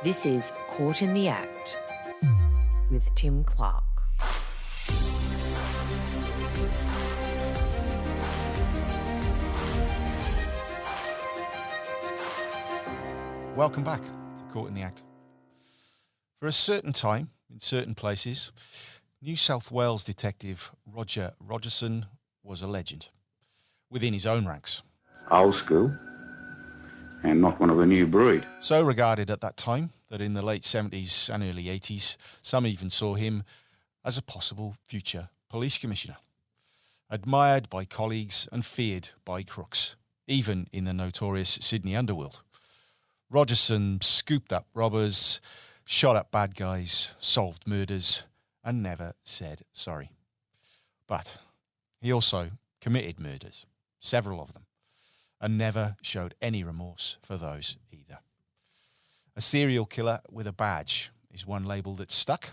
This is Caught in the Act with Tim Clarke. Welcome back to Caught in the Act. For a certain time, in certain places, New South Wales detective Roger Rogerson was a legend within his own ranks. Old school and not one of the new breed. So regarded at that time that in the late 70s and early 80s, some even saw him as a possible future police commissioner. Admired by colleagues and feared by crooks, even in the notorious Sydney underworld. Rogerson scooped up robbers, shot at bad guys, solved murders, and never said sorry. But he also committed murders, several of them, and never showed any remorse for those either. A serial killer with a badge is one label that's stuck.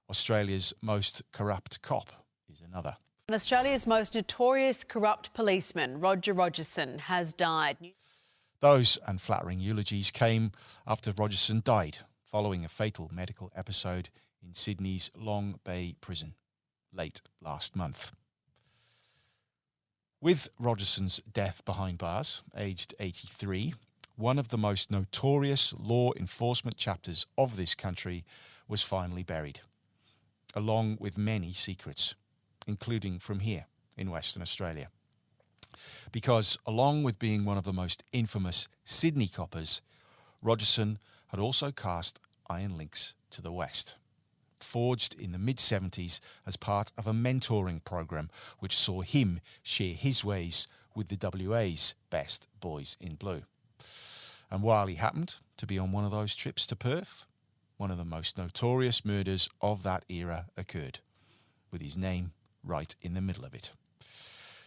Australia's most corrupt cop is another. And Australia's most notorious corrupt policeman, Roger Rogerson, has died. Those unflattering eulogies came after Rogerson died following a fatal medical episode in Sydney's Long Bay prison late last month. With Rogerson's death behind bars, aged 83, one of the most notorious law enforcement chapters of this country was finally buried, along with many secrets, including from here in Western Australia. Because along with being one of the most infamous Sydney coppers, Rogerson had also cast iron links to the West, forged in the mid-70s as part of a mentoring program which saw him share his ways with the WA's best boys in blue. And while he happened to be on one of those trips to Perth, one of the most notorious murders of that era occurred, with his name right in the middle of it.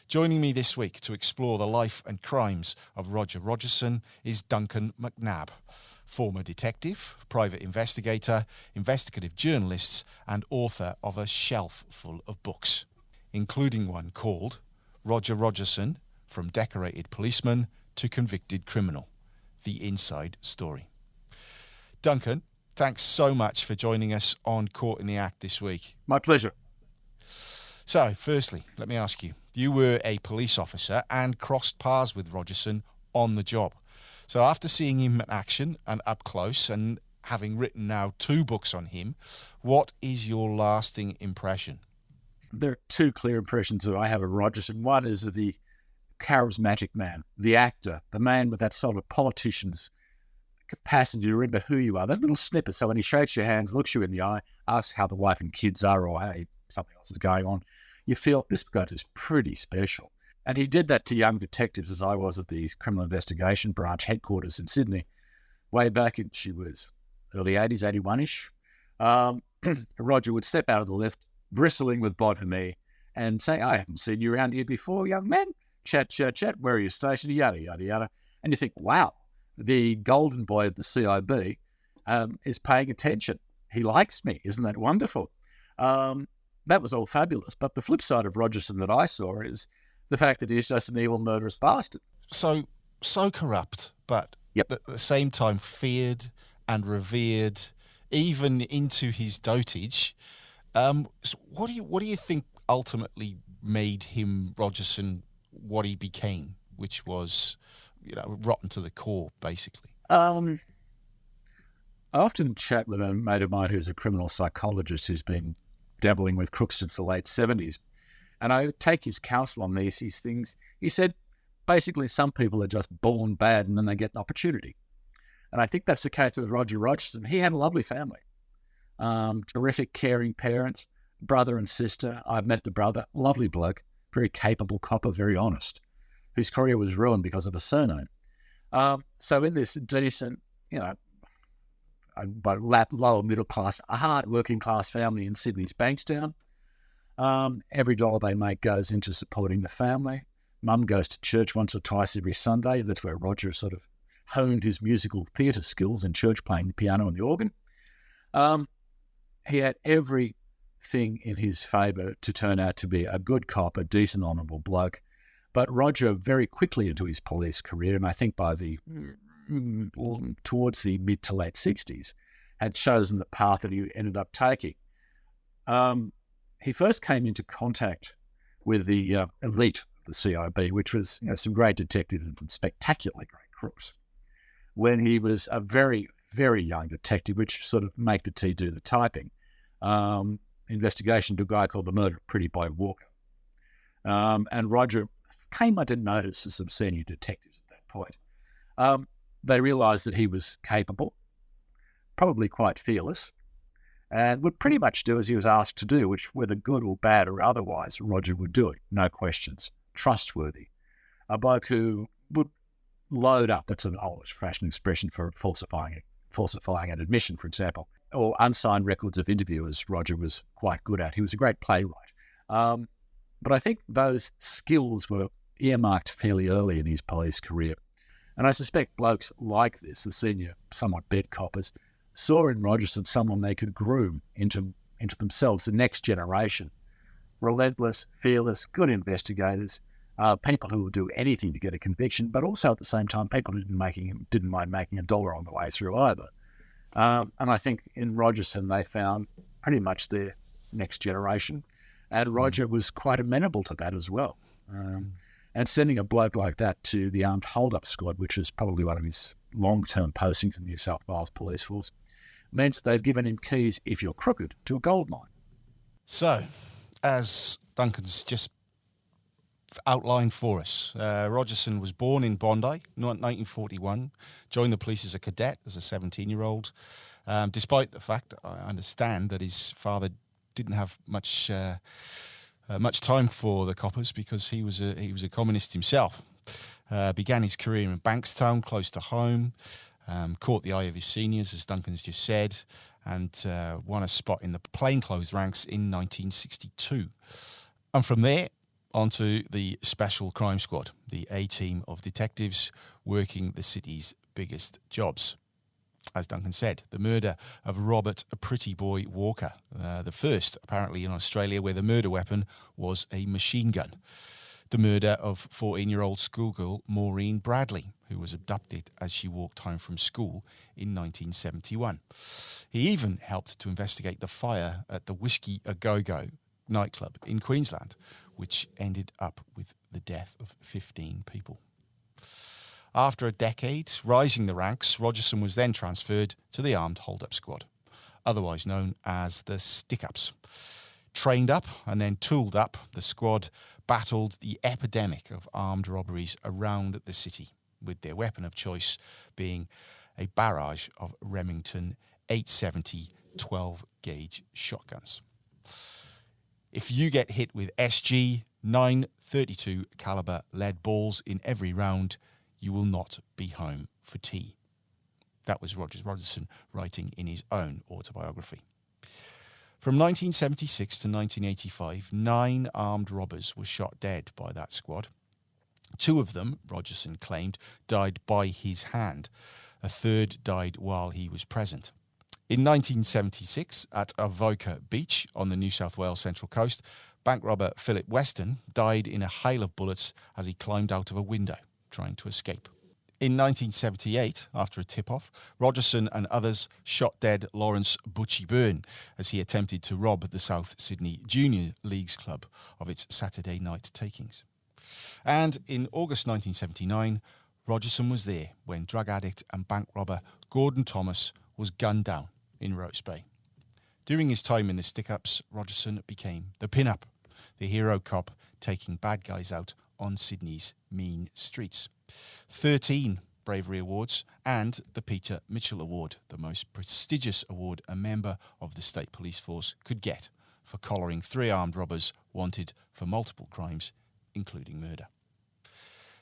Joining me this week to explore the life and crimes of Roger Rogerson is Duncan McNab, former detective, private investigator, investigative journalist, and author of a shelf full of books, including one called Roger Rogerson, From Decorated Policeman to Convicted Criminal, The Inside Story. Duncan, thanks so much for joining us on Caught in the Act this week. My pleasure. So, firstly, let me ask you, you were a police officer and crossed paths with Rogerson on the job. So after seeing him in action and up close and having written now 2 books on him, what is your lasting impression? There are 2 clear impressions that I have of Rogerson. One is of the charismatic man, the actor, the man with that sort of politician's capacity to remember who you are. That little snippet, so when he shakes your hands, looks you in the eye, asks how the wife and kids are or hey, something else is going on, you feel this guy is pretty special. And he did that to young detectives as I was at the Criminal Investigation Branch headquarters in Sydney, way back in, she was early 80s, 81-ish. Roger would step out of the lift, bristling with bonhomie, and say, I haven't seen you around here before, young man. Chat, chat, chat, where are you stationed? Yada, yada, yada. And you think, wow, the golden boy of the CIB is paying attention. He likes me. Isn't that wonderful? That was all fabulous. But the flip side of Rogerson that I saw is the fact that he's just an evil, murderous bastard. So corrupt, but Yep. at the same time feared and revered, even into his dotage. So what do you think ultimately made him, Rogerson, what he became, which was, rotten to the core, basically? I often chat with a mate of mine who's a criminal psychologist who's been dabbling with crooks since the late 70s. And I take his counsel on these things. He said, basically, some people are just born bad and then they get an opportunity. And I think that's the case with Roger Rogerson. He had a lovely family, terrific, caring parents, brother and sister. I've met the brother, lovely bloke, very capable copper, very honest, whose career was ruined because of a surname. So in this decent, but lower middle class, a hard working class family in Sydney's Bankstown, every dollar they make goes into supporting the family. Mum goes to church once or twice every Sunday. That's where Roger sort of honed his musical theatre skills in church, playing the piano and the organ. He had everything in his favour to turn out to be a good cop, a decent, honourable bloke. But Roger very quickly into his police career, and I think by the towards the mid to late 60s, had chosen the path that he ended up taking. He first came into contact with the elite of the CIB, which was some great detectives and spectacularly great crooks, when he was a very, very young detective, which sort of make the T do the typing. Investigation to a guy called the murder of Pretty Boy Walker. And Roger came under notice as some senior detectives at that point. They realised that he was capable, probably quite fearless, and would pretty much do as he was asked to do, which, whether good or bad or otherwise, Roger would do it, no questions. Trustworthy. A bloke who would load up, that's an old-fashioned expression for falsifying an admission, for example, or unsigned records of interviewers Roger was quite good at. He was a great playwright. But I think those skills were earmarked fairly early in his police career. And I suspect blokes like this, the senior, somewhat bed coppers, saw in Rogerson someone they could groom into themselves, the next generation. Relentless, fearless, good investigators, people who will do anything to get a conviction, but also at the same time, people who didn't mind making $1 on the way through either. And I think in Rogerson, they found pretty much their next generation. And Roger was quite amenable to that as well. And sending a bloke like that to the Armed Hold-Up Squad, which is probably one of his long-term postings in the New South Wales Police Force, means they've given him keys, if you're crooked, to a gold mine. So, as Duncan's just outlined for us, Rogerson was born in Bondi, 1941, joined the police as a cadet, as a 17-year-old, despite the fact, I understand, that his father didn't have much time for the coppers because he was a communist himself. Began his career in Bankstown, close to home, caught the eye of his seniors, as Duncan's just said, and won a spot in the plainclothes ranks in 1962. And from there, onto the Special Crime Squad, the A-team of detectives working the city's biggest jobs. As Duncan said, the murder of Robert Pretty Boy Walker, the first, apparently, in Australia where the murder weapon was a machine gun. The murder of 14-year-old schoolgirl Maureen Bradley, who was abducted as she walked home from school in 1971. He even helped to investigate the fire at the Whiskey A Go-Go nightclub in Queensland, which ended up with the death of 15 people. After a decade rising the ranks, Rogerson was then transferred to the Armed Hold-Up Squad, otherwise known as the Stick-Ups. Trained up and then tooled up, the squad battled the epidemic of armed robberies around the city, with their weapon of choice being a barrage of Remington 870 12-gauge shotguns. If you get hit with SG 932 caliber lead balls in every round, you will not be home for tea. That was Rogerson writing in his own autobiography. From 1976 to 1985, 9 armed robbers were shot dead by that squad. 2 of them, Rogerson claimed, died by his hand. A third died while he was present. In 1976, at Avoca Beach on the New South Wales Central Coast, bank robber Philip Weston died in a hail of bullets as he climbed out of a window, trying to escape. In 1978, after a tip-off, Rogerson and others shot dead Lawrence Butchie Byrne as he attempted to rob the South Sydney Junior Leagues Club of its Saturday night takings. And in August 1979, Rogerson was there when drug addict and bank robber Gordon Thomas was gunned down in Rose Bay. During his time in the Stick-Ups, Rogerson became the pin-up, the hero cop taking bad guys out on Sydney's mean streets. 13 bravery awards and the Peter Mitchell Award, the most prestigious award a member of the State Police Force could get for collaring 3 armed robbers wanted for multiple crimes, including murder.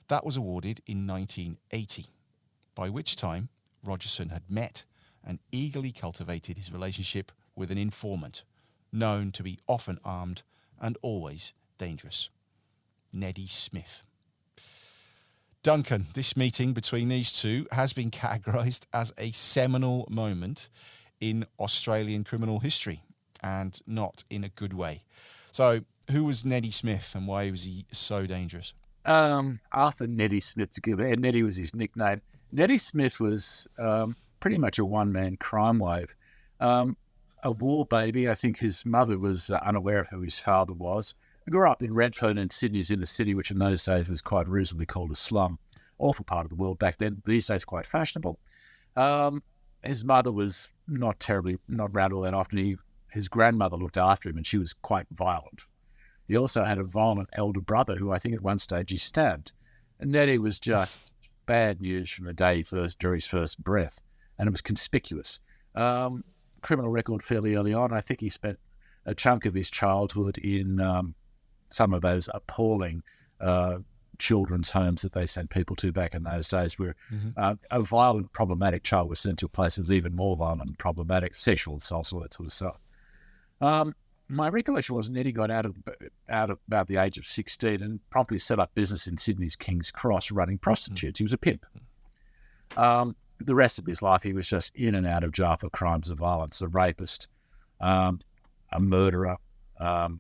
That was awarded in 1980, by which time Rogerson had met and eagerly cultivated his relationship with an informant, known to be often armed and always dangerous, Neddy Smith. Duncan, this meeting between these two has been categorised as a seminal moment in Australian criminal history, and not in a good way. So, who was Neddy Smith and why was he so dangerous? Arthur Neddy Smith, to give it. Neddy was his nickname. Nettie Smith was pretty much a one-man crime wave. A war baby. I think his mother was unaware of who his father was. He grew up in Redfern in Sydney's inner city, which in those days was quite reasonably called a slum. Awful part of the world back then. These days, quite fashionable. His mother was not around all that often. His grandmother looked after him, and she was quite violent. He also had a violent elder brother who I think at one stage he stabbed. And Nettie was just bad news from the day he drew his first breath, and it was conspicuous. Criminal record fairly early on. I think he spent a chunk of his childhood in some of those appalling children's homes that they sent people to back in those days, where a violent, problematic child was sent to a place that was even more violent and problematic, sexual assaults, all that sort of stuff. My recollection was Nettie got out of about the age of 16 and promptly set up business in Sydney's King's Cross running prostitutes. He was a pimp. The rest of his life, he was just in and out of jail for crimes of violence, a rapist, a murderer, a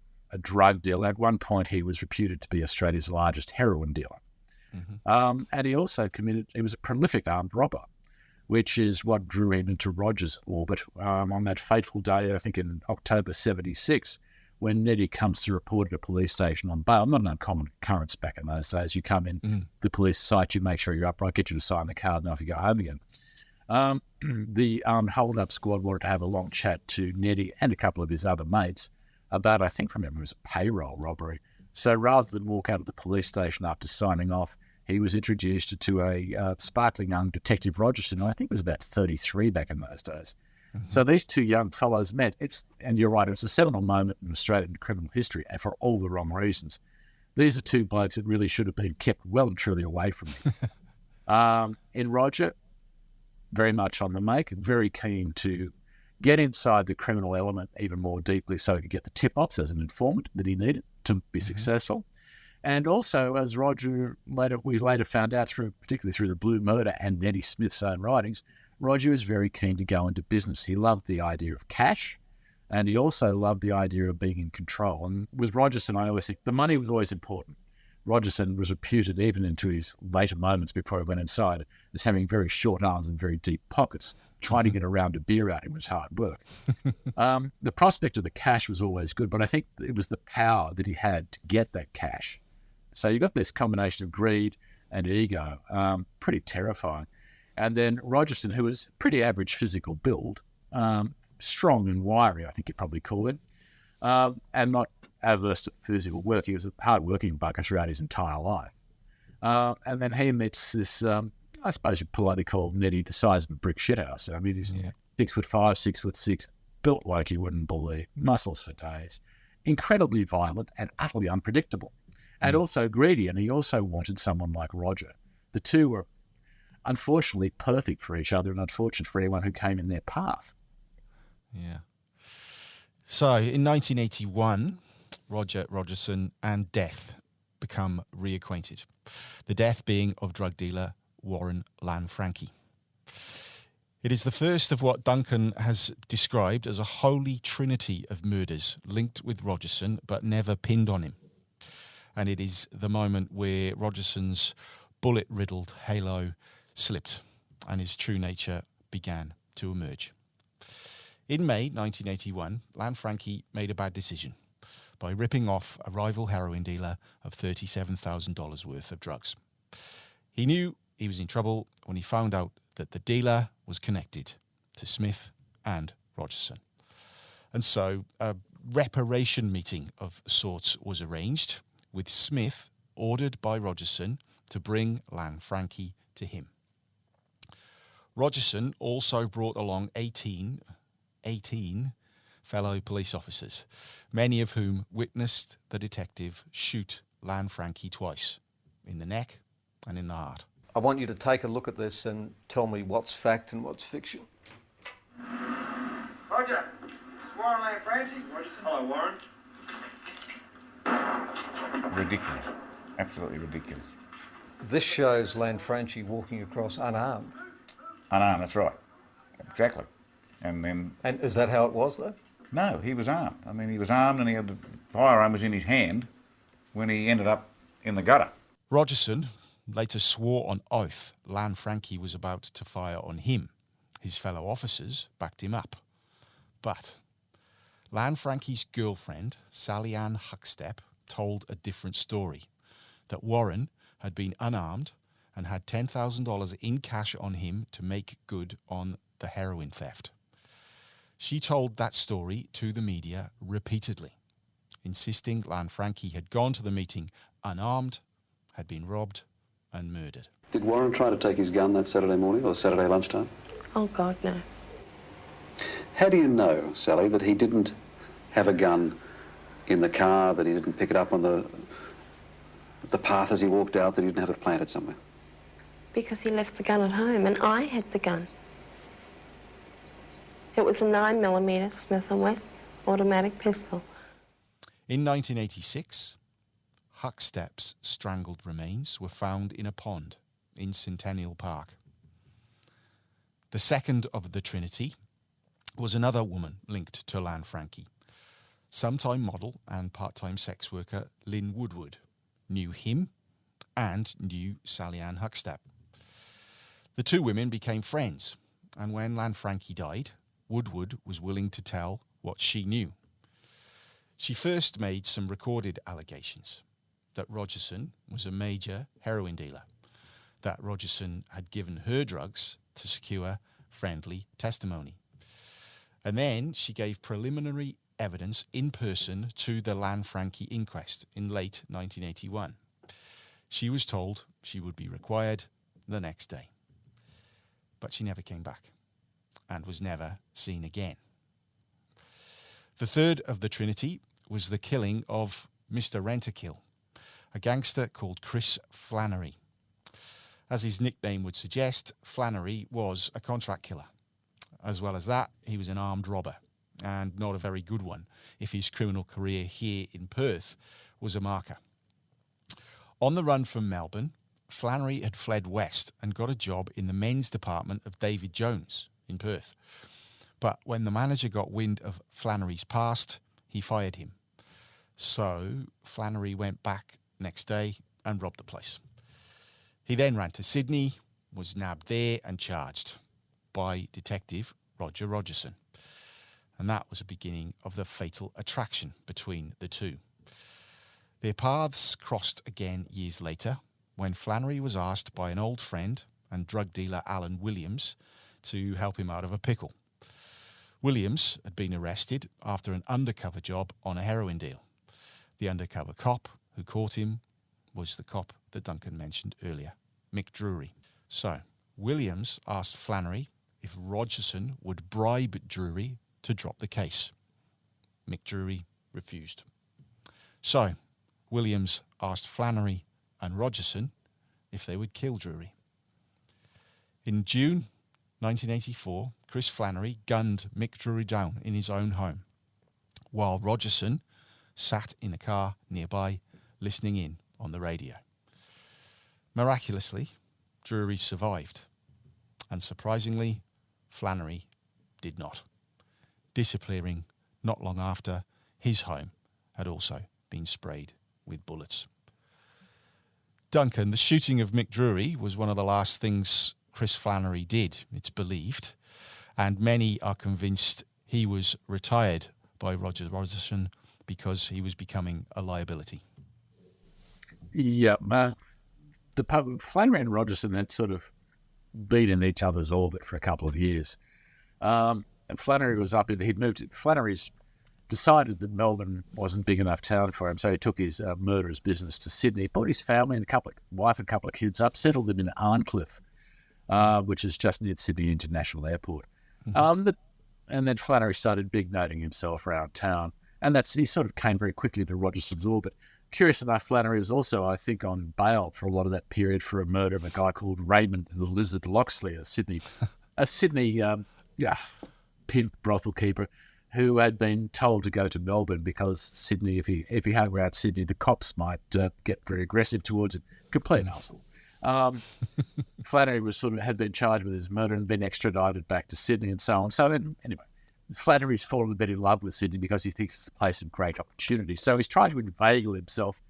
drug dealer. At one point, he was reputed to be Australia's largest heroin dealer. And he also he was a prolific armed robber, which is what drew him into Roger's orbit on that fateful day, I think in October 76, when Nettie comes to report at a police station on bail. Not an uncommon occurrence back in those days. You come in, the police cite you, make sure you're upright, get you to sign the card, and off you go home again. The hold-up squad wanted to have a long chat to Nettie and a couple of his other mates about, I think from memory, it was a payroll robbery. So rather than walk out of the police station after signing off, he was introduced to a sparkling young Detective Rogerson, who I think was about 33 back in those days. So these two young fellows met. And you're right, it was a seminal moment in Australian criminal history, and for all the wrong reasons. These are two blokes that really should have been kept well and truly away from me. In Roger, very much on the make, very keen to get inside the criminal element even more deeply so he could get the tip-offs as an informant that he needed to be successful. And also, as we later found out, particularly through the Blue Murder and Nettie Smith's own writings, Roger was very keen to go into business. He loved the idea of cash, and he also loved the idea of being in control. And with Rogerson, I always think the money was always important. Rogerson was reputed, even into his later moments before he went inside, as having very short arms and very deep pockets. Trying to get around a beer out him was hard work. The prospect of the cash was always good, but I think it was the power that he had to get that cash. So you got this combination of greed and ego, pretty terrifying. And then Rogerson, who was pretty average physical build, strong and wiry, I think you'd probably call him, and not averse to physical work. He was a hard-working bugger throughout his entire life. And then he meets this, I suppose you'd politely call Nettie the size of a brick shithouse. I mean, he's 6'5", 6'6", built like you wouldn't believe, muscles for days, incredibly violent and utterly unpredictable, and also greedy. And he also wanted someone like Roger. The two were unfortunately perfect for each other and unfortunate for anyone who came in their path. Yeah. So in 1981, Roger Rogerson and death become reacquainted. The death being of drug dealer Warren Lanfranchi. It is the first of what Duncan has described as a holy trinity of murders linked with Rogerson but never pinned on him. And it is the moment where Rogerson's bullet-riddled halo slipped and his true nature began to emerge. In May 1981, Lanfranchi made a bad decision by ripping off a rival heroin dealer of $37,000 worth of drugs. He knew he was in trouble when he found out that the dealer was connected to Smith and Rogerson. And so a reparation meeting of sorts was arranged, with Smith ordered by Rogerson to bring Lanfranchi to him. Rogerson also brought along 18 fellow police officers, many of whom witnessed the detective shoot Lanfranchi twice, in the neck and in the heart. I want you to take a look at this and tell me what's fact and what's fiction. Roger, it's Warren Lanfranchi. Hello, Warren. Ridiculous. Absolutely ridiculous. This shows Lanfranchi walking across unarmed. Unarmed, that's right. Exactly. And then... And is that how it was, though? No, he was armed. I mean, he was armed and the firearm was in his hand when he ended up in the gutter. Rogerson later swore on oath Lanfranchi was about to fire on him. His fellow officers backed him up. But Lanfranchi's girlfriend, Sally Ann Huckstep, told a different story, that Warren had been unarmed and had $10,000 in cash on him to make good on the heroin theft. She told that story to the media repeatedly, insisting Lanfranchi had gone to the meeting unarmed, had been robbed and murdered. Did Warren try to take his gun that Saturday morning or Saturday lunchtime? Oh, God, no. How do you know, Sally, that he didn't have a gun in the car, that he didn't pick it up on the path as he walked out, that he didn't have it planted somewhere? Because he left the gun at home, and I had the gun. It was a 9mm Smith & Wesson automatic pistol. In 1986, Huckstep's strangled remains were found in a pond in Centennial Park. The second of the Trinity was another woman linked to Lanfranchi. Sometime model and part-time sex worker Lynn Woodward knew him and knew Sally Ann Huckstep. The two women became friends, and when Lanfranchi died, Woodward was willing to tell what she knew. She first made some recorded allegations that Rogerson was a major heroin dealer, that Rogerson had given her drugs to secure friendly testimony. And then she gave preliminary evidence in person to the Lanfranchi inquest in late 1981. She was told she would be required the next day. But she never came back and was never seen again. The third of the Trinity was the killing of Mr. Rent-A-Kill, a gangster called Chris Flannery. As his nickname would suggest, Flannery was a contract killer. As well as that, he was an armed robber, and not a very good one, if his criminal career here in Perth was a marker. On the run from Melbourne, Flannery had fled west and got a job in the men's department of David Jones in Perth. But when the manager got wind of Flannery's past, he fired him. So Flannery went back next day and robbed the place. He then ran to Sydney, was nabbed there and charged by Detective Roger Rogerson. And that was the beginning of the fatal attraction between the two. Their paths crossed again years later when Flannery was asked by an old friend and drug dealer Alan Williams to help him out of a pickle. Williams had been arrested after an undercover job on a heroin deal. The undercover cop who caught him was the cop that Duncan mentioned earlier, Mick Drury. So Williams asked Flannery if Rogerson would bribe Drury to drop the case. Mick Drury refused. So Williams asked Flannery and Rogerson if they would kill Drury. In June 1984, Chris Flannery gunned Mick Drury down in his own home, while Rogerson sat in a car nearby listening in on the radio. Miraculously, Drury survived, and surprisingly, Flannery did not, disappearing not long after his home had also been sprayed with bullets. Duncan, the shooting of Mick Drury was one of the last things Chris Flannery did, it's believed, and many are convinced he was retired by Roger Rogerson because he was becoming a liability. Yeah, Flannery and Rogerson had sort of been in each other's orbit for a couple of years. And Flannery was up in, Flannery's decided that Melbourne wasn't big enough town for him, so he took his murderer's business to Sydney, brought his family and wife and a couple of kids up, settled them in Arncliffe, which is just near Sydney International Airport. Mm-hmm. And then Flannery started big-noting himself around town, and he sort of came very quickly to Rogerson's orbit. Curious enough, Flannery was also, I think, on bail for a lot of that period for a murder of a guy called Raymond the Lizard Loxley, a Sydney pimp brothel keeper who had been told to go to Melbourne because Sydney, if he hung around Sydney, the cops might get very aggressive towards him. Complete asshole. Flannery had been charged with his murder and been extradited back to Sydney and so on. So anyway, Flannery's fallen a bit in love with Sydney because he thinks it's a place of great opportunity. So he's trying to inveigle himself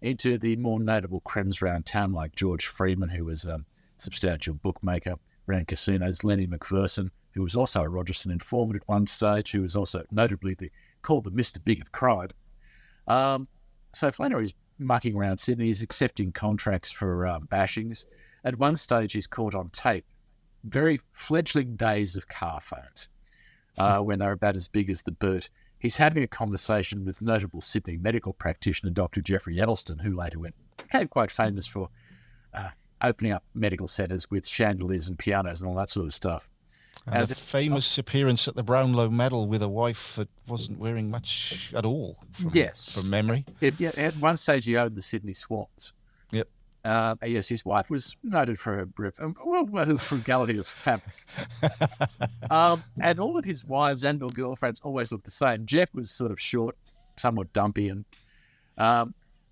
into the more notable crims around town, like George Freeman, who was a substantial bookmaker, ran casinos, Lenny McPherson, who was also a Rogerson informant at one stage, who was also notably called the Mr. Big of crime. So Flannery's mucking around Sydney. He's accepting contracts for bashings. At one stage, he's caught on tape, very fledgling days of car phones, when they're about as big as the Burt. He's having a conversation with notable Sydney medical practitioner Dr. Geoffrey Edelston, who later became quite famous for opening up medical centres with chandeliers and pianos and all that sort of stuff. And a famous appearance at the Brownlow Medal with a wife that wasn't wearing much at all, from memory. At one stage, he owned the Sydney Swans. Yep. Yes, his wife was noted for her frugality of fabric. And all of his wives and or girlfriends always looked the same. Jeff was sort of short, somewhat dumpy, and a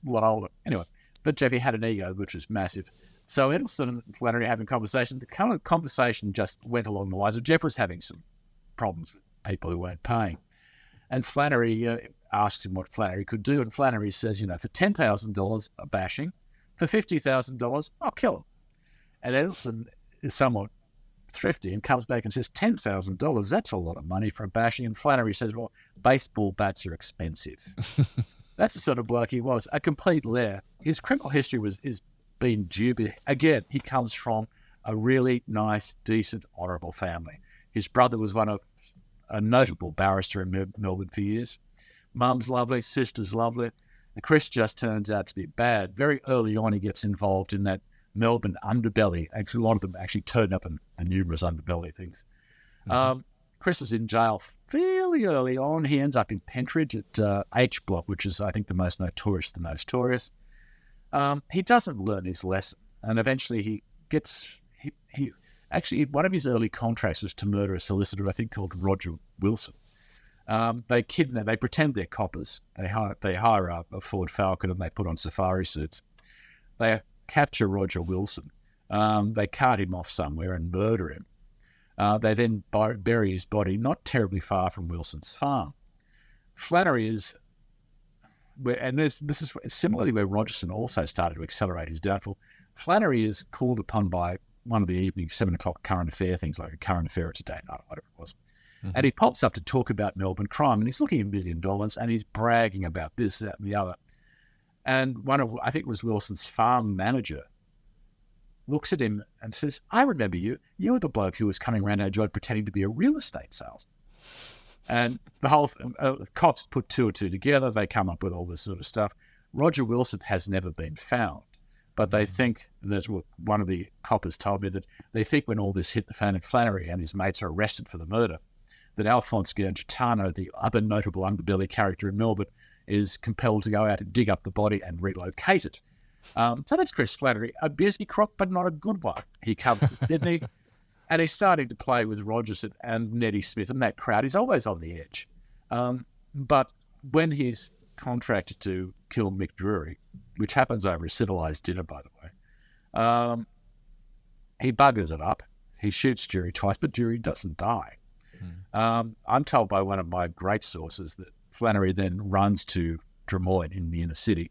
lot older. Anyway, but Jeffy had an ego which was massive. So Edelston and Flannery having conversation. The kind of conversation just went along the lines of Jeff was having some problems with people who weren't paying. And Flannery asked him what Flannery could do. And Flannery says, for $10,000 a bashing, for $50,000, I'll kill him. And Edelston is somewhat thrifty and comes back and says, $10,000, that's a lot of money for a bashing. And Flannery says, well, baseball bats are expensive. That's the sort of bloke he was, a complete lair. His criminal history is been dubious. Again, he comes from a really nice, decent, honourable family. His brother was a notable barrister in Melbourne for years. Mum's lovely, sister's lovely. And Chris just turns out to be bad. Very early on, he gets involved in that Melbourne underbelly. Actually, a lot of them actually turn up in numerous underbelly things. Mm-hmm. Chris is in jail fairly early on. He ends up in Pentridge at H Block, which is, I think, the most notorious. He doesn't learn his lesson, and eventually he actually, one of his early contracts was to murder a solicitor, I think, called Roger Wilson. They pretend they're coppers. They hire a Ford Falcon and they put on safari suits. They capture Roger Wilson. They cart him off somewhere and murder him. They then bury his body not terribly far from Wilson's farm. Flannery is, and this is similarly where Rogerson also started to accelerate his downfall. Flannery is called upon by one of the evening 7 o'clock current affair things, like a current affair of today night, whatever it was. Mm-hmm. And he pops up to talk about Melbourne crime, and he's looking at $1 million, and he's bragging about this, that, and the other. And I think it was Wilson's farm manager, looks at him and says, I remember you. You were the bloke who was coming around our joint pretending to be a real estate salesman. And the whole cops put two or two together. They come up with all this sort of stuff. Roger Wilson has never been found, but they think that one of the coppers told me that they think when all this hit the fan and Flannery and his mates are arrested for the murder, that Alphonse Gurgitano, the other notable underbelly character in Melbourne, is compelled to go out and dig up the body and relocate it. So that's Chris Flannery, a busy crook, but not a good one. He comes to Sydney. And he's starting to play with Rogerson and Neddy Smith and that crowd. He's always on the edge. But when he's contracted to kill Mick Drury, which happens over a civilised dinner, by the way, he buggers it up. He shoots Drury twice, but Drury doesn't die. I'm told by one of my great sources that Flannery then runs to Drummoyne in the inner city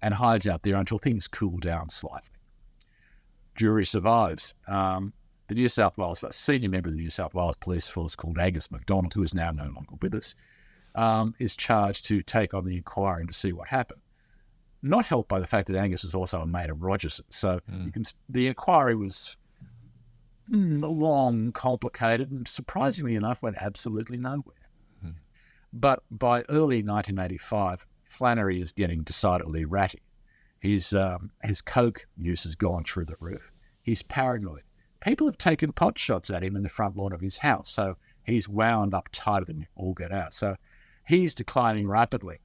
and hides out there until things cool down slightly. Drury survives. The New South Wales, a senior member of the New South Wales Police Force called Angus MacDonald, who is now no longer with us, is charged to take on the inquiry and to see what happened. Not helped by the fact that Angus is also a mate of Rogerson. So the inquiry was long, complicated, and surprisingly enough went absolutely nowhere. But by early 1985, Flannery is getting decidedly ratty. His coke use has gone through the roof. He's paranoid. People have taken pot shots at him in the front lawn of his house, so he's wound up tighter than all get out. So he's declining rapidly.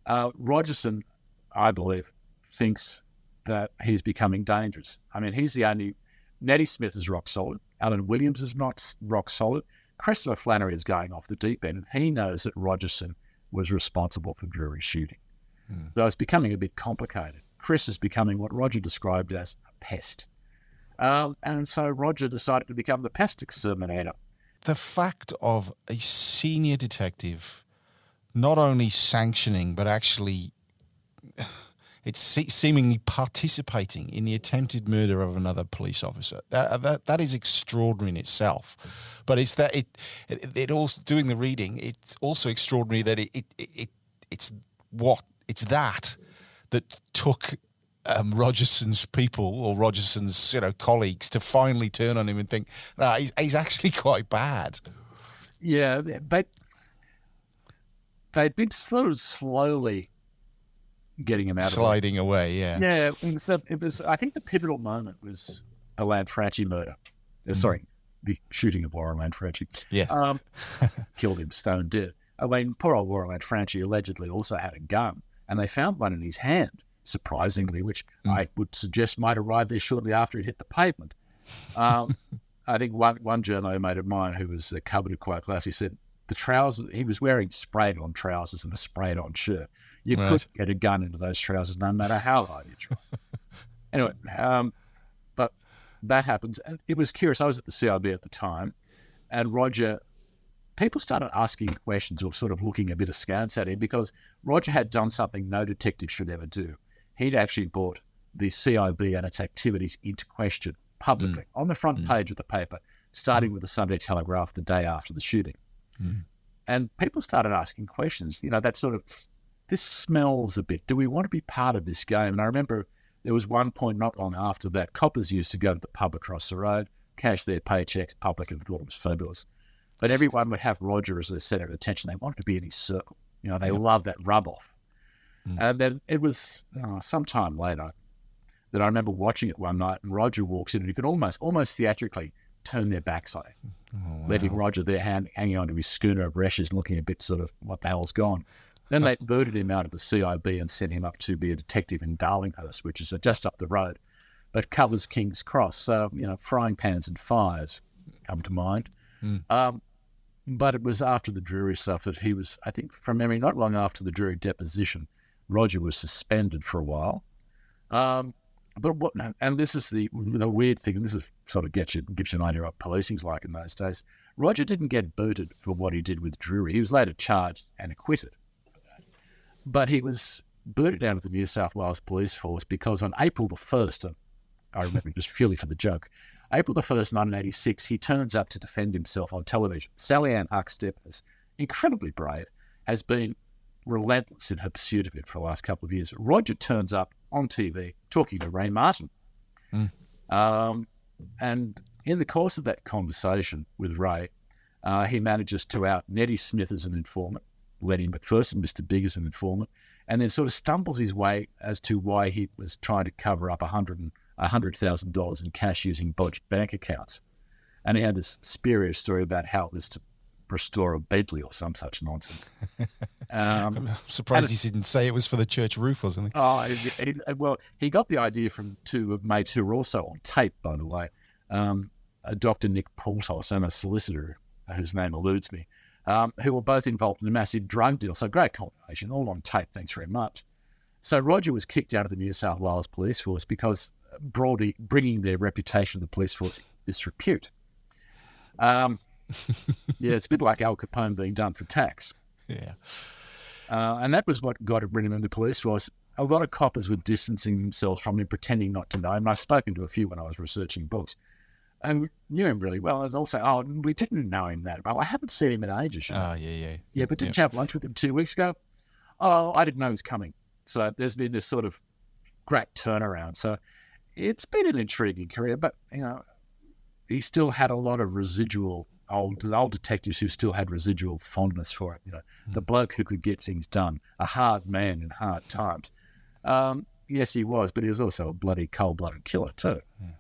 Rogerson, I believe, thinks that he's becoming dangerous. I mean, he's the only... Neddy Smith is rock solid. Alan Williams is not rock solid. Christopher Flannery is going off the deep end, and he knows that Rogerson was responsible for Drury's shooting. So it's becoming a bit complicated. Chris is becoming what Roger described as a pest. And so Roger decided to become the pest exterminator. The fact of a senior detective not only sanctioning, but actually It's seemingly participating in the attempted murder of another police officer. That is extraordinary in itself. But it's that it also, doing the reading, it's also extraordinary that it's that took Rogerson's people or Rogerson's colleagues to finally turn on him and think, nah, he's actually quite bad. Yeah, but they'd been sort of slowly getting him out sliding away. Yeah, yeah. It was. I think the pivotal moment was the Lanfranchi murder. Sorry, the shooting of Warren Lanfranchi. Yes, killed him stone dead. I mean, poor old Warren Lanfranchi allegedly also had a gun, and they found one in his hand, surprisingly, which I would suggest might arrive there shortly after it hit the pavement. I think one journo mate of mine who was covered in quite class, he said the trousers, he was wearing sprayed-on trousers and a sprayed-on shirt. You couldn't get a gun into those trousers no matter how hard you tried. Anyway, but that happens. And it was curious. I was at the CIB at the time, and Roger, people started asking questions or sort of looking a bit askance at him because Roger had done something no detective should ever do. He'd actually brought the CIB and its activities into question publicly on the front page of the paper, starting with the Sunday Telegraph the day after the shooting. And people started asking questions, that sort of, this smells a bit. Do we want to be part of this game? And I remember there was one point not long after that, coppers used to go to the pub across the road, cash their paychecks, public, and thought it was fabulous. But everyone would have Roger as their centre of attention. They wanted to be in his circle. They loved that rub-off. And then it was some time later that I remember watching it one night, and Roger walks in, and you could almost theatrically turn their backs on him, leaving Roger there hanging onto his schooner of rashes and looking a bit sort of, what the hell's gone? Then they booted him out of the CIB and sent him up to be a detective in Darlinghurst, which is just up the road, but covers King's Cross. So, frying pans and fires come to mind. But it was after the Drury stuff that he was, I think from memory, not long after the Drury deposition, Roger was suspended for a while. And this is the weird thing, and this is sort of gives you an idea of what policing's like in those days. Roger didn't get booted for what he did with Drury. He was later charged and acquitted. But he was booted out of the New South Wales Police Force because on April the 1st, I remember just purely for the joke, April the 1st, 1986, he turns up to defend himself on television. Sally Ann Huckstep, is incredibly brave, has been relentless in her pursuit of it for the last couple of years. Roger turns up on TV talking to Ray Martin. And in the course of that conversation with Ray, he manages to out Nettie Smith as an informant, Lenny McPherson, Mr. Big as an informant, and then sort of stumbles his way as to why he was trying to cover up $100,000 in cash using bodged bank accounts. And he had this spurious story about how it was to restore a Bentley or some such nonsense. I'm surprised he didn't say it was for the church roof or something. Well, he got the idea from two mates who were also on tape, by the way, Dr. Nick Paultos and a solicitor whose name eludes me, who were both involved in a massive drug deal. So great combination, all on tape, thanks very much. So Roger was kicked out of the New South Wales Police Force because broadly bringing their reputation of the police force in disrepute. It's a bit like Al Capone being done for tax. Yeah. And that was what got him in the police force. A lot of coppers were distancing themselves from him, pretending not to know him. And I've spoken to a few when I was researching books. And knew him really well. And also, we didn't know him that well. I haven't seen him in ages. Yeah, but didn't you have lunch with him 2 weeks ago? Oh, I didn't know he was coming. So there's been this sort of great turnaround. So it's been an intriguing career, but, he still had a lot of residual old detectives who still had residual fondness for it. The bloke who could get things done, a hard man in hard times. Yes, he was, but he was also a bloody cold-blooded killer too. Yeah.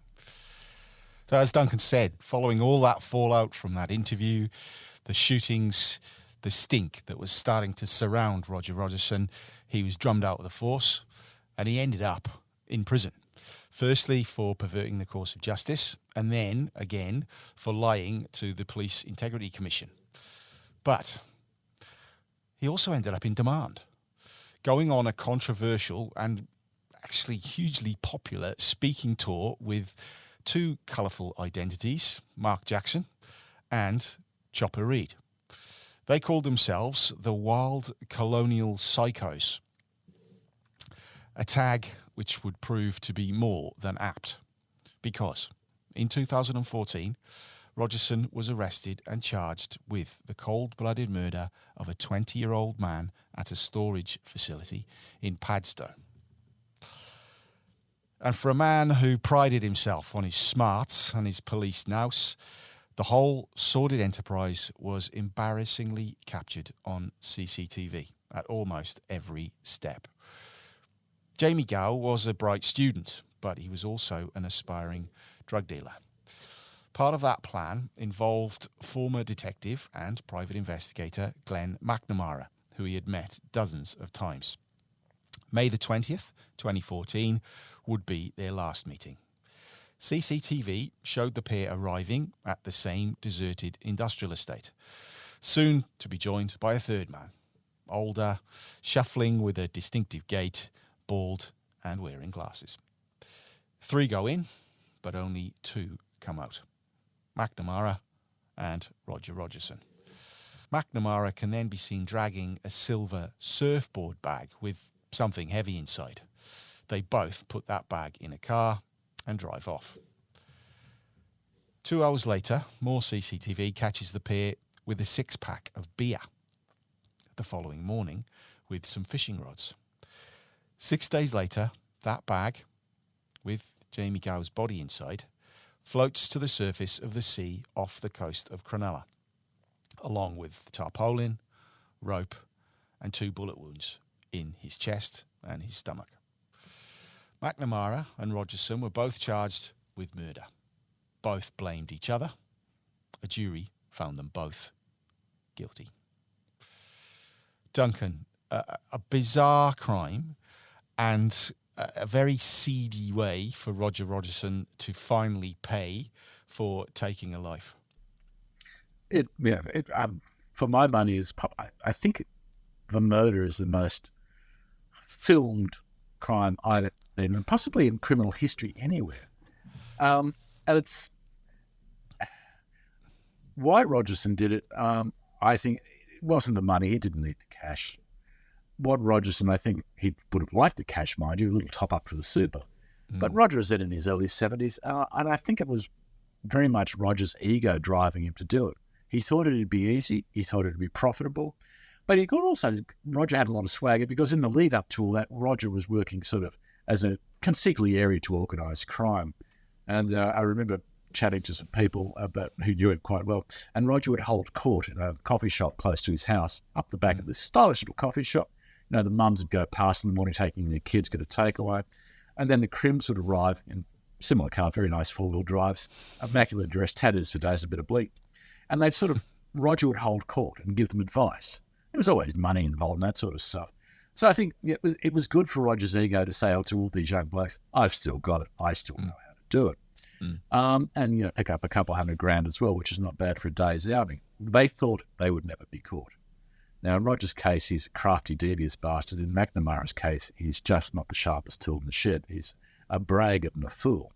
So as Duncan said, following all that fallout from that interview, the shootings, the stink that was starting to surround Roger Rogerson, he was drummed out of the force and he ended up in prison. Firstly, for perverting the course of justice, and then, again, for lying to the Police Integrity Commission. But he also ended up in demand, going on a controversial and actually hugely popular speaking tour with two colourful identities, Mark Jackson and Chopper Read. They called themselves the Wild Colonial Psychos. A tag which would prove to be more than apt, because in 2014, Rogerson was arrested and charged with the cold-blooded murder of a 20-year-old man at a storage facility in Padstow. And for a man who prided himself on his smarts and his police nous, the whole sordid enterprise was embarrassingly captured on CCTV at almost every step. Jamie Gow was a bright student, but he was also an aspiring drug dealer. Part of that plan involved former detective and private investigator Glenn McNamara, who he had met dozens of times. May the 20th, 2014, would be their last meeting. CCTV showed the pair arriving at the same deserted industrial estate, soon to be joined by a third man, older, shuffling with a distinctive gait, bald and wearing glasses. 3 go in, but only 2 come out. McNamara and Roger Rogerson. McNamara can then be seen dragging a silver surfboard bag with something heavy inside. They both put that bag in a car and drive off. 2 hours later, more CCTV catches the pair with a 6-pack of beer. The following morning, with some fishing rods. 6 days later, that bag, with Jamie Gow's body inside, floats to the surface of the sea off the coast of Cronulla, along with tarpaulin, rope, and 2 bullet wounds in his chest and his stomach. McNamara and Rogerson were both charged with murder. Both blamed each other. A jury found them both guilty. Duncan, a bizarre crime and a very seedy way for Roger Rogerson to finally pay for taking a life. For my money, I think the murder is the most filmed crime I've seen, and possibly in criminal history anywhere. And it's why Rogerson did it. I think it wasn't the money; he didn't need the cash. What Rogerson, I think he would have liked the cash, mind you, a little top up for the super. But Roger was in his early 70s, and I think it was very much Roger's ego driving him to do it. He thought it'd be easy, he thought it'd be profitable, but he could also, Roger had a lot of swagger because in the lead up to all that, Roger was working sort of as a consigliere to organised crime. And I remember chatting to some people who knew him quite well, and Roger would hold court in a coffee shop close to his house, up the back of this stylish little coffee shop. You know, the mums would go past in the morning taking their kids, get a takeaway. And then the crims would arrive in similar car, very nice 4-wheel drives, immaculate dress, tattoos for days, a bit of bleak. And they'd sort of, Roger would hold court and give them advice. There was always money involved in that sort of stuff. So I think it was good for Roger's ego to say to all these young blokes, I've still got it. I still know how to do it. And, pick up a couple $100,000 as well, which is not bad for a day's outing. They thought they would never be caught. Now, in Roger's case, he's a crafty, devious bastard. In McNamara's case, he's just not the sharpest tool in the shed. He's a braggart and a fool,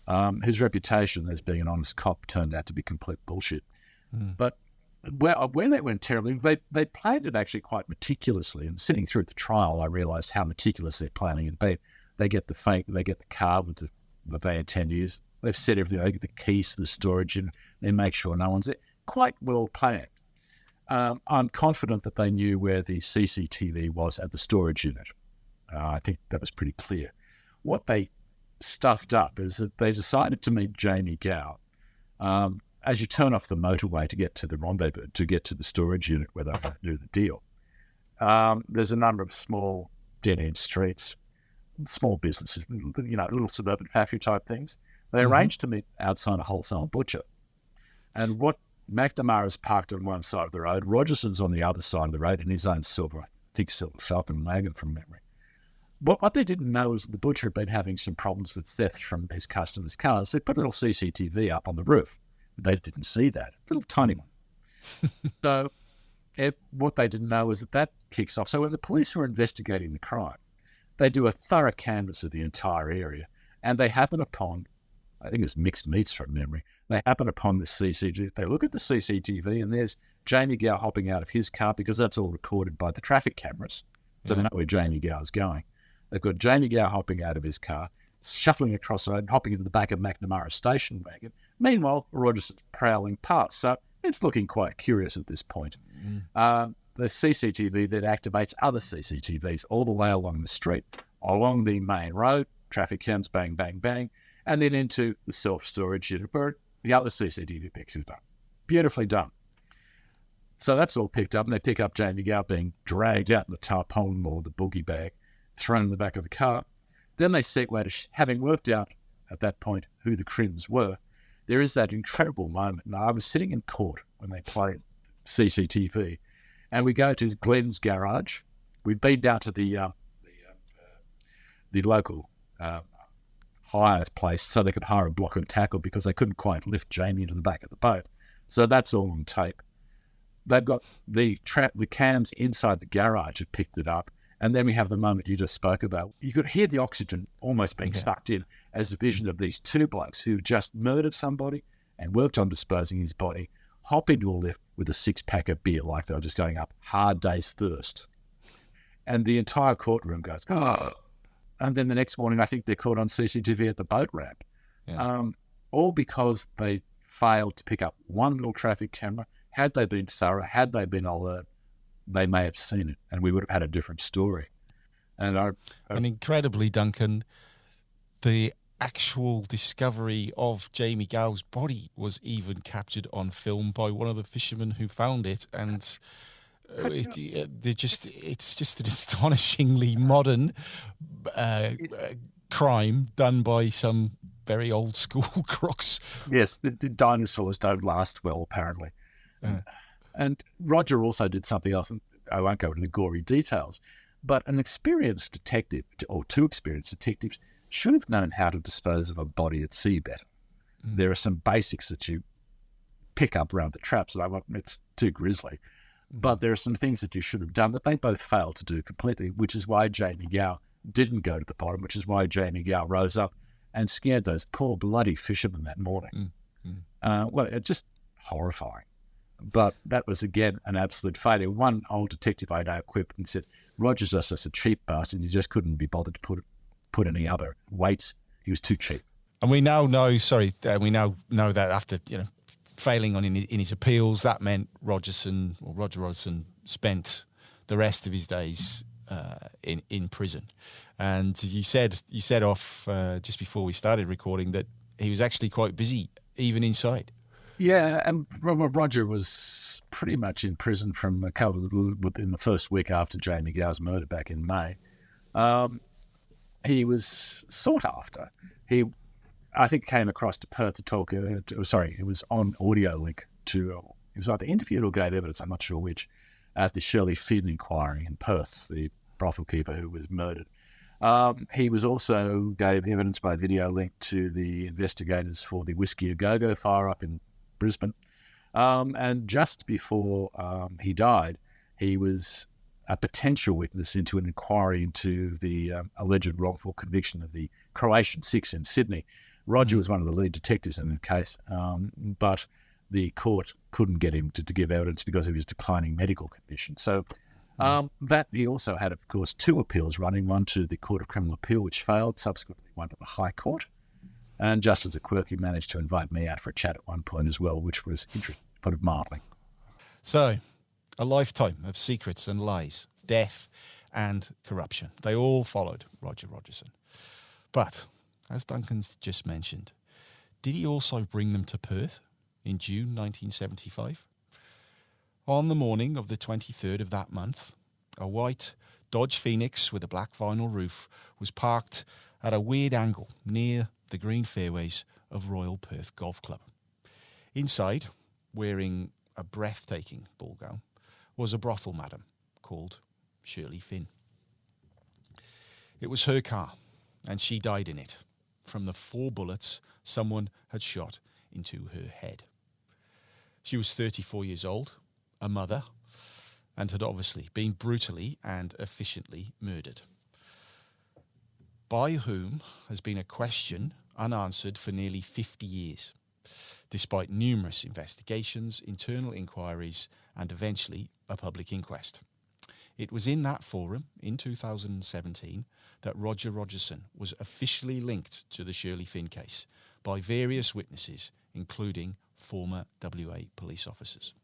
whose reputation as being an honest cop turned out to be complete bullshit. But where they went terribly, they planned it actually quite meticulously. And sitting through the trial, I realised how meticulous they're planning it. They get the car with the van 10 years. They've set everything. They get the keys to the storage and they make sure no one's there. Quite well planned. I'm confident that they knew where the CCTV was at the storage unit. I think that was pretty clear. What they stuffed up is that they decided to meet Jamie Gow as you turn off the motorway to get to the rendezvous, to get to the storage unit where they're going to do the deal. There's a number of small dead-end streets, small businesses, little suburban factory type things. They arranged to meet outside a wholesale butcher. And what McNamara's parked on one side of the road, Rogerson's on the other side of the road in his own silver Falcon wagon from memory. What they didn't know is the butcher had been having some problems with theft from his customers' cars. They put a little CCTV up on the roof. They didn't see that, a little tiny one. So what they didn't know is that kicks off. So when the police were investigating the crime, they do a thorough canvass of the entire area, and they happen upon, I think it's mixed meats from memory, they happen upon the CCTV. They look at the CCTV, and there's Jamie Gow hopping out of his car because that's all recorded by the traffic cameras. So they know where Jamie Gow's going. They've got Jamie Gow hopping out of his car, shuffling across the road, hopping into the back of McNamara's station wagon. Meanwhile, Rogerson's prowling past. So it's looking quite curious at this point. The CCTV then activates other CCTVs all the way along the street, along the main road, traffic cams, bang, bang, bang, and then into the self-storage unit where the other CCTV pictures done. Beautifully done. So that's all picked up, and they pick up Jamie Gow being dragged out in the tarpaulin or the boogie bag, thrown in the back of the car. Then they segue to having worked out at that point who the crims were. There is that incredible moment. Now, I was sitting in court when they played CCTV, and we go to Glenn's garage. We'd been down to the local hire place so they could hire a block and tackle because they couldn't quite lift Jamie into the back of the boat. So that's all on tape. They've got the cams inside the garage have picked it up, and then we have the moment you just spoke about. You could hear the oxygen almost being sucked in as a vision of these two blokes who just murdered somebody and worked on disposing his body, hop into a lift with a six-pack of beer like they were just going up hard day's thirst. And the entire courtroom goes, oh. And then the next morning, I think they're caught on CCTV at the boat ramp. Yeah. All because they failed to pick up one little traffic camera. Had they been thorough, had they been alert, they may have seen it, and we would have had a different story. And incredibly, Duncan, the actual discovery of Jamie Gow's body was even captured on film by one of the fishermen who found it, and it's just an astonishingly modern crime done by some very old school crooks. Yes, the dinosaurs don't last well, apparently. And Roger also did something else, and I won't go into the gory details, but an experienced detective, or two experienced detectives, should have known how to dispose of a body at sea better. There are some basics that you pick up around the traps, and it's too grisly. But there are some things that you should have done that they both failed to do completely, which is why Jamie Gow didn't go to the bottom, which is why Jamie Gow rose up and scared those poor bloody fishermen that morning. Well, it's just horrifying. But that was, again, an absolute failure. One old detective I know quipped and said, Roger's just a cheap bastard. He just couldn't be bothered to put any other weights. He was too cheap. And we now know, that after, failing in his appeals, that meant Roger Rogerson spent the rest of his days in prison. And you said off just before we started recording that he was actually quite busy, even inside. Yeah, and Roger was pretty much in prison from in the first week after Jamie Gow's murder back in May. He was sought after. He, I think, came across to Perth to talk. It was on audio link to. He was either interviewed or gave evidence. I'm not sure which, at the Shirley Finn inquiry in Perth, the brothel keeper who was murdered. He was also gave evidence by video link to the investigators for the Whiskey A Go-Go fire up in Brisbane. And just before he died, he was a potential witness into an inquiry into the alleged wrongful conviction of the Croatian Six in Sydney. Roger was one of the lead detectives in the case, but the court couldn't get him to give evidence because of his declining medical condition. So that he also had, of course, two appeals running, one to the Court of Criminal Appeal, which failed, subsequently one to the High Court. And just as a quirk, he managed to invite me out for a chat at one point as well, which was interesting, put it mildly. So, a lifetime of secrets and lies, death and corruption. They all followed Roger Rogerson. But, as Duncan's just mentioned, did he also bring them to Perth in June 1975? On the morning of the 23rd of that month, a white Dodge Phoenix with a black vinyl roof was parked at a weird angle near the green fairways of Royal Perth Golf Club. Inside, wearing a breathtaking ball gown, was a brothel madam called Shirley Finn. It was her car, and she died in it from the 4 bullets someone had shot into her head. She was 34 years old, a mother, and had obviously been brutally and efficiently murdered. By whom has been a question unanswered for nearly 50 years, despite numerous investigations, internal inquiries, and eventually a public inquest. It was in that forum, in 2017, that Roger Rogerson was officially linked to the Shirley Finn case by various witnesses, including former WA police officers.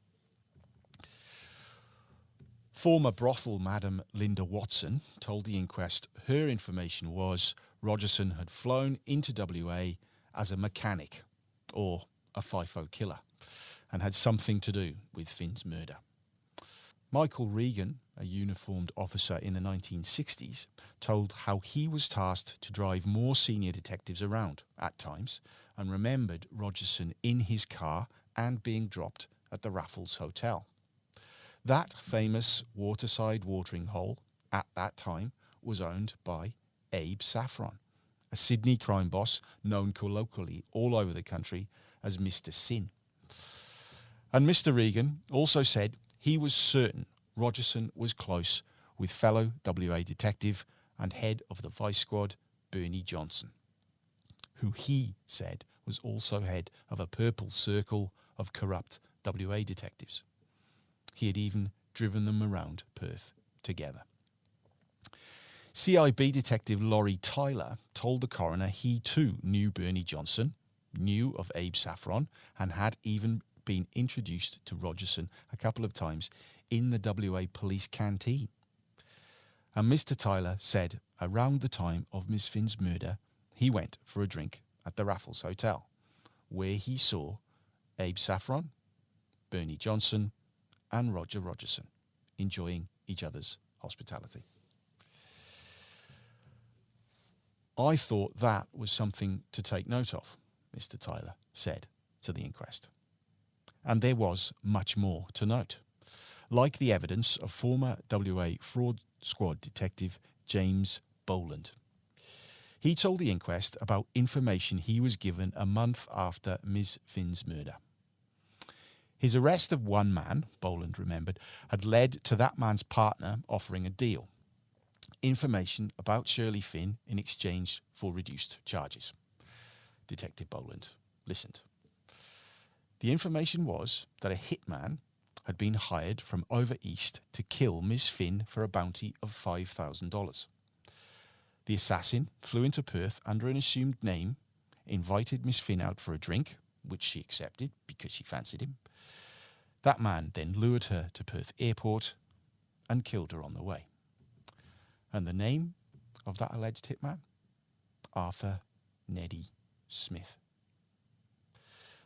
Former brothel madam Linda Watson told the inquest her information was Rogerson had flown into WA as a mechanic or a FIFO killer and had something to do with Finn's murder. Michael Regan, a uniformed officer in the 1960s, told how he was tasked to drive more senior detectives around at times and remembered Rogerson in his car and being dropped at the Raffles Hotel. That famous waterside watering hole at that time was owned by Abe Saffron, a Sydney crime boss known colloquially all over the country as Mr. Sin. And Mr. Regan also said he was certain Rogerson was close with fellow WA detective and head of the Vice Squad, Bernie Johnson, who he said was also head of a purple circle of corrupt WA detectives. He had even driven them around Perth together. CIB detective Laurie Tyler told the coroner he too knew Bernie Johnson, knew of Abe Saffron, and had even been introduced to Rogerson a couple of times in the WA police canteen. And Mr. Tyler said around the time of Miss Finn's murder, he went for a drink at the Raffles Hotel, where he saw Abe Saffron, Bernie Johnson, and Roger Rogerson enjoying each other's hospitality. I thought that was something to take note of, Mr. Tyler said to the inquest. And there was much more to note, like the evidence of former WA fraud squad detective James Boland. He told the inquest about information he was given a month after Ms. Finn's murder. His arrest of one man, Boland remembered, had led to that man's partner offering a deal. Information about Shirley Finn in exchange for reduced charges. Detective Boland listened. The information was that a hitman had been hired from over east to kill Miss Finn for a bounty of $5,000. The assassin flew into Perth under an assumed name, invited Miss Finn out for a drink, which she accepted because she fancied him. That man then lured her to Perth Airport and killed her on the way. And the name of that alleged hitman? Arthur Neddy Smith.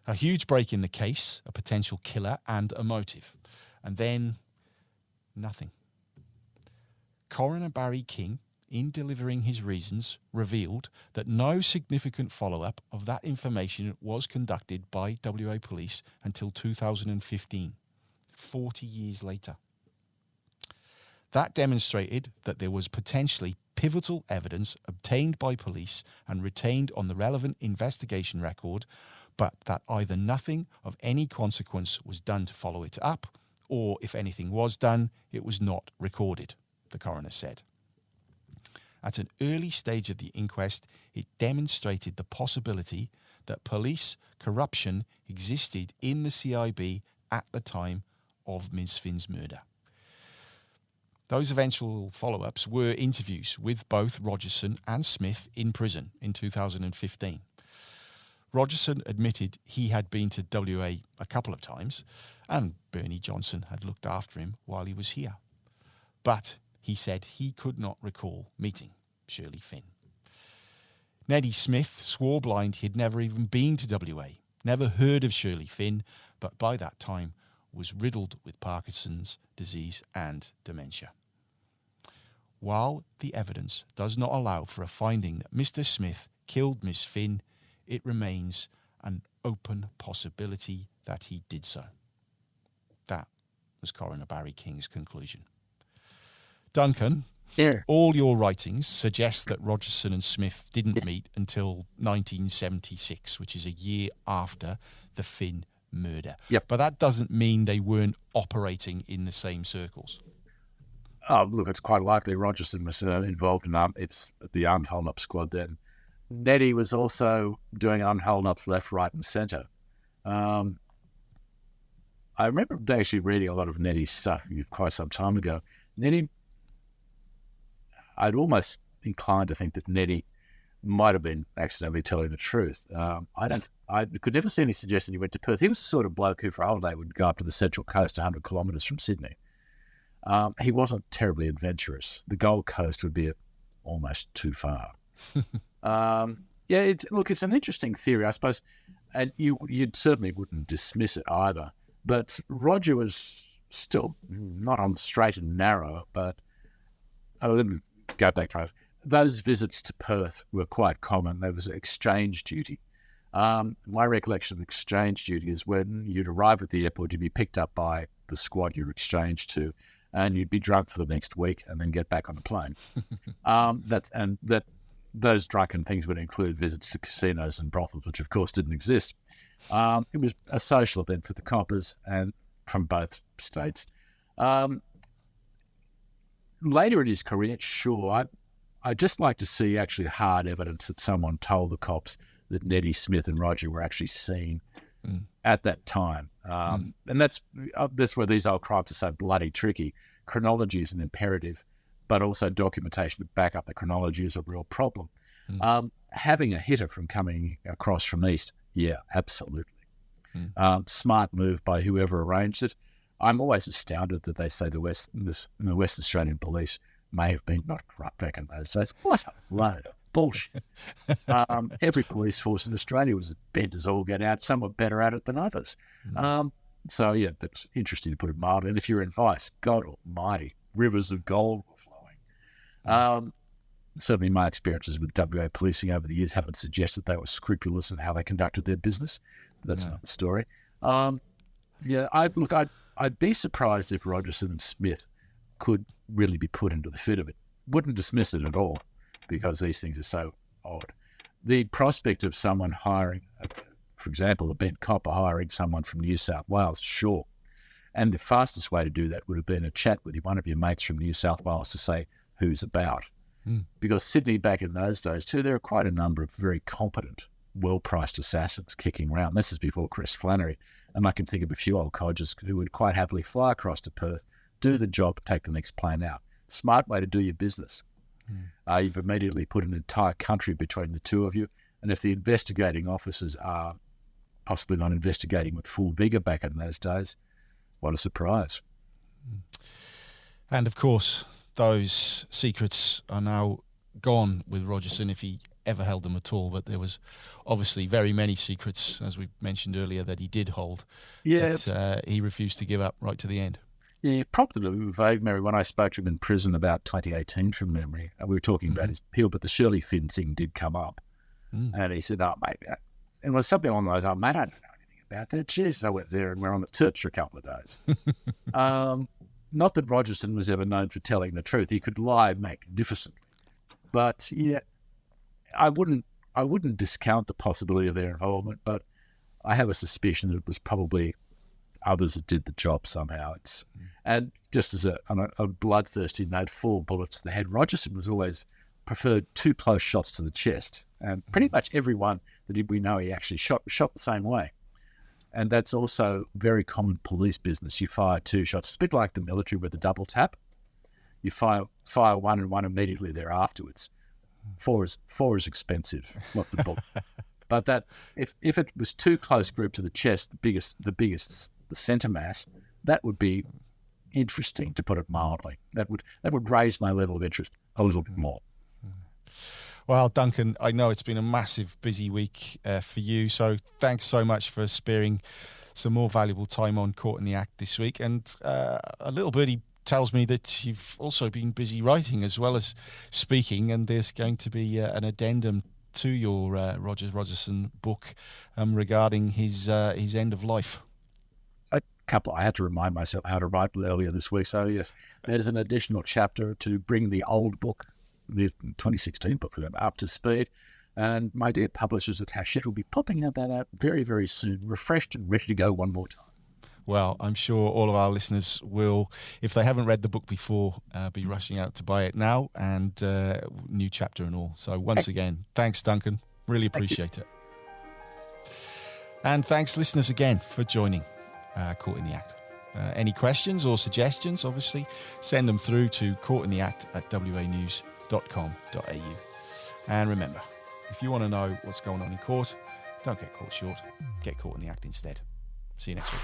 A huge break in the case, a potential killer and a motive. And then nothing. Coroner Barry King, in delivering his reasons, revealed that no significant follow-up of that information was conducted by WA Police until 2015, 40 years later. That demonstrated that there was potentially pivotal evidence obtained by police and retained on the relevant investigation record, but that either nothing of any consequence was done to follow it up, or if anything was done, it was not recorded, the coroner said. At an early stage of the inquest, it demonstrated the possibility that police corruption existed in the CIB at the time of Ms. Finn's murder. Those eventual follow-ups were interviews with both Rogerson and Smith in prison in 2015. Rogerson admitted he had been to WA a couple of times, and Bernie Johnson had looked after him while he was here. But he said he could not recall meeting Shirley Finn. Neddy Smith swore blind he'd never even been to WA, never heard of Shirley Finn, but by that time was riddled with Parkinson's disease and dementia. While the evidence does not allow for a finding that Mr. Smith killed Miss Finn, it remains an open possibility that he did so. That was Coroner Barry King's conclusion. Duncan, all your writings suggest that Rogerson and Smith didn't meet until 1976, which is a year after the Finn murder. Yep. But that doesn't mean they weren't operating in the same circles. Oh, look, it's quite likely Rogerson was involved in the armed hold-up squad then. Neddy was also doing armed hold-ups left, right and centre. I remember actually reading a lot of Neddy's stuff quite some time ago. Neddy, I'd almost inclined to think that Neddy might have been accidentally telling the truth. I could never see any suggestion he went to Perth. He was the sort of bloke who for a holiday would go up to the Central Coast 100 kilometres from Sydney. He wasn't terribly adventurous. The Gold Coast would be almost too far. It's an interesting theory, I suppose, and you certainly wouldn't dismiss it either. But Roger was still not on the straight and narrow, but let me go back to those visits to Perth were quite common. There was exchange duty. My recollection of exchange duty is when you'd arrive at the airport, you'd be picked up by the squad you're exchanged to, and you'd be drunk for the next week and then get back on the plane. Those drunken things would include visits to casinos and brothels, which of course didn't exist. It was a social event for the coppers and from both states. Later in his career, sure, I'd just like to see actually hard evidence that someone told the cops that Neddy Smith and Roger were actually seen at that time. And that's where these old crimes are so bloody tricky. Chronology is an imperative, but also documentation to back up the chronology is a real problem. Having a hitter from coming across from east, yeah, absolutely. Smart move by whoever arranged it. I'm always astounded that they say the West Australian Police may have been not corrupt back in those days. What a load of bullshit. Every police force in Australia was bent as all get out. Some were better at it than others. So, yeah, that's interesting to put it mildly. And if you're in Vice, God almighty, rivers of gold were flowing. Certainly my experiences with WA policing over the years haven't suggested they were scrupulous in how they conducted their business. That's not the story. I'd be surprised if Rogerson and Smith could really be put into the fit of it. Wouldn't dismiss it at all, because these things are so odd. The prospect of someone hiring, for example, a bent copper hiring someone from New South Wales, sure. And the fastest way to do that would have been a chat with one of your mates from New South Wales to say who's about. Because Sydney back in those days too, there are quite a number of very competent, well-priced assassins kicking around. This is before Chris Flannery. And I can think of a few old codgers who would quite happily fly across to Perth, do the job, take the next plane out. Smart way to do your business. You've immediately put an entire country between the two of you. And if the investigating officers are possibly not investigating with full vigour back in those days, what a surprise. And of course, those secrets are now gone with Rogerson, if he ever held them at all. But there was obviously very many secrets, as we mentioned earlier, that he did hold. Yeah. That he refused to give up right to the end. Yeah, prompted a vague memory when I spoke to him in prison about 2018 from memory. We were talking about his appeal, but the Shirley Finn thing did come up. And he said, "Oh, mate," and it was something along those lines, "Mate, I don't know anything about that." Jeez, I went there and we're on the church for a couple of days. Not that Rogerson was ever known for telling the truth. He could lie magnificently. But yeah, I wouldn't discount the possibility of their involvement, but I have a suspicion that it was probably others that did the job somehow. And just as a bloodthirsty note, 4 bullets to the head, Rogerson was always preferred 2 close shots to the chest. And pretty much everyone that we know he actually shot the same way. And that's also very common police business. You fire 2 shots. It's a bit like the military with the double tap. You fire one and one immediately thereafterwards. 4 is expensive. Lots of bullets. But that if it was 2 close group to the chest, the biggest, the centre mass, that would be interesting, to put it mildly. That would raise my level of interest a little bit more. Well, Duncan, I know it's been a massive, busy week for you, so thanks so much for sparing some more valuable time on Caught in the Act this week. And a little birdie tells me that you've also been busy writing as well as speaking, and there's going to be an addendum to your Roger Rogerson book regarding his end of life. I had to remind myself how to write earlier this week, so yes, there's an additional chapter to bring the old book, the 2016 book, up to speed. And my dear publishers at Hachette will be popping that out very, very soon, refreshed and ready to go one more time. Well, I'm sure all of our listeners will, if they haven't read the book before, be rushing out to buy it now, and new chapter and all. So once again, thanks, Duncan. Really appreciate it. And thanks, listeners, again for joining Caught in the Act. Any questions or suggestions, obviously, send them through to caughtintheact@wanews.com. And remember, if you want to know what's going on in court, don't get caught short. Get caught in the act instead. See you next week.